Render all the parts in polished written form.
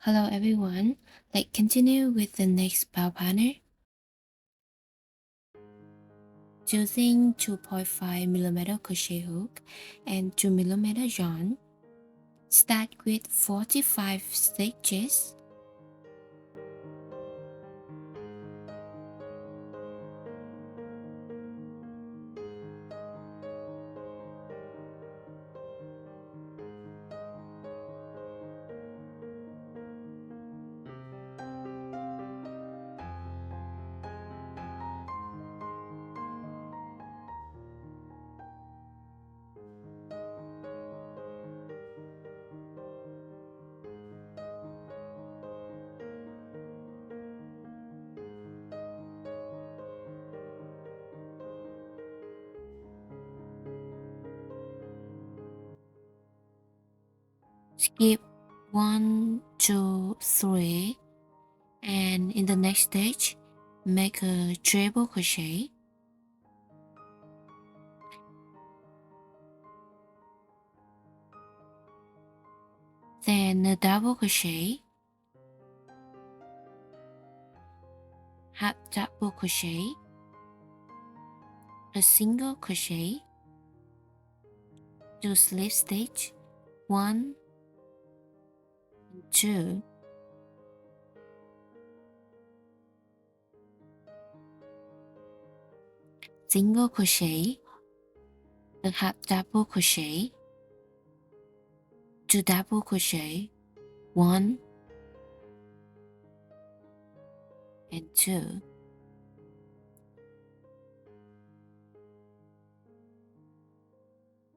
Hello everyone, let's continue with the next bow pattern. Using 2.5mm crochet hook and 2mm yarn, start with 45 stitches. Skip 1, 2, 3, and in the next stage, make a treble crochet. Then a double crochet, half double crochet, a single crochet, 2 slip stitch, 1, 2, single crochet, a half double crochet, 2 double crochet, 1 and 2.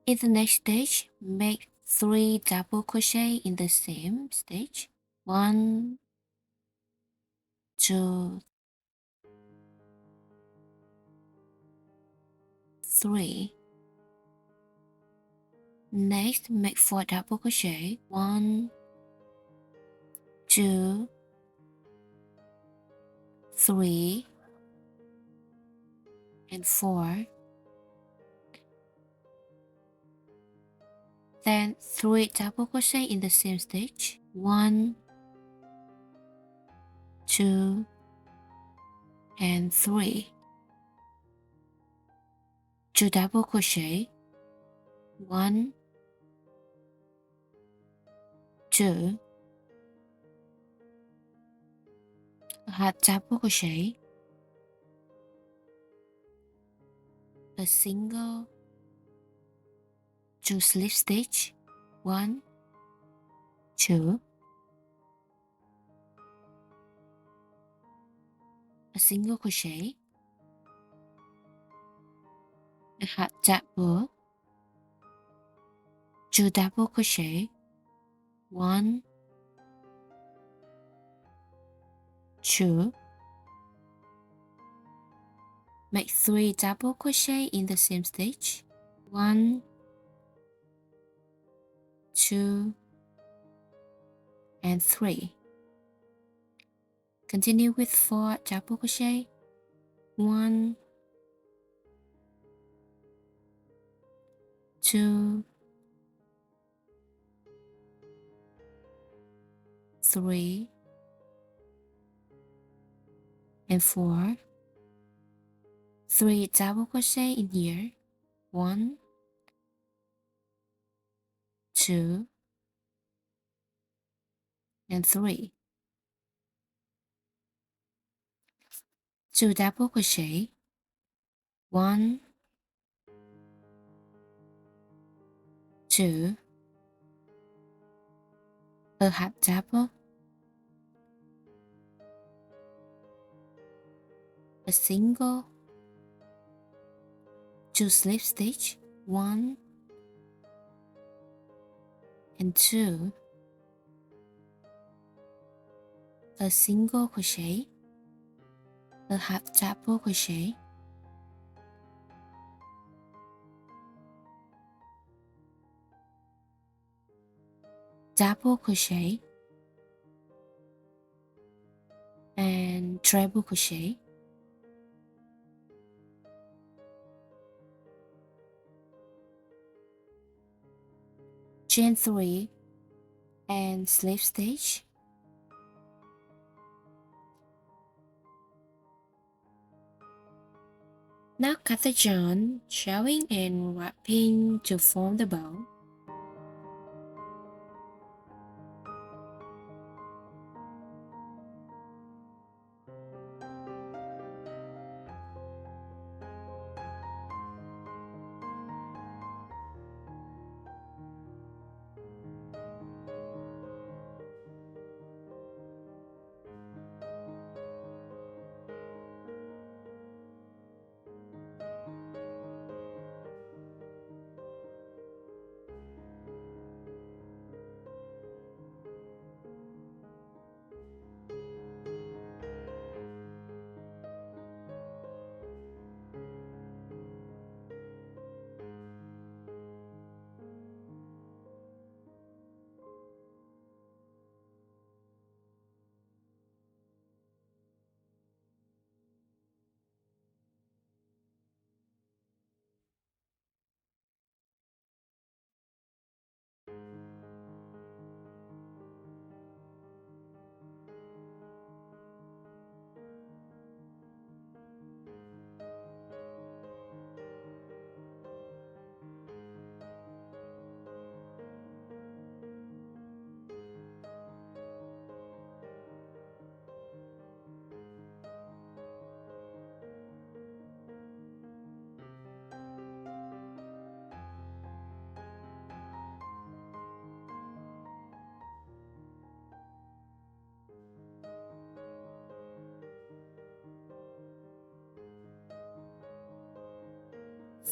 In the next stage, make 3 double crochet in the same stitch. 1, 2, 3. Next, make 4 double crochet. 1, 2, 3, and 4. Then 3 double crochet in the same stitch. 1, 2, and 3. 2 double crochet. 1, 2, a half double crochet, a single, 2 slip stitch, 1, 2, a single crochet, a half double, 2 double crochet, 1, 2, make 3 double crochet in the same stitch, 1, 2, and 3. Continue with 4 double crochet, 1, 2, 3, and 4. 3 double crochet in here, 1, 2, and 3. 2 double crochet, 1, 2, a half double, a single, 2 slip stitch, 1 and 2, a single crochet, a half double crochet, double crochet, and treble crochet. Chain 3 and slip stitch, Now cut the yarn, sewing and wrapping to form the bow.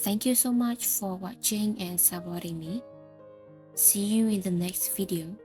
Thank you so much for watching and supporting me. See you in the next video.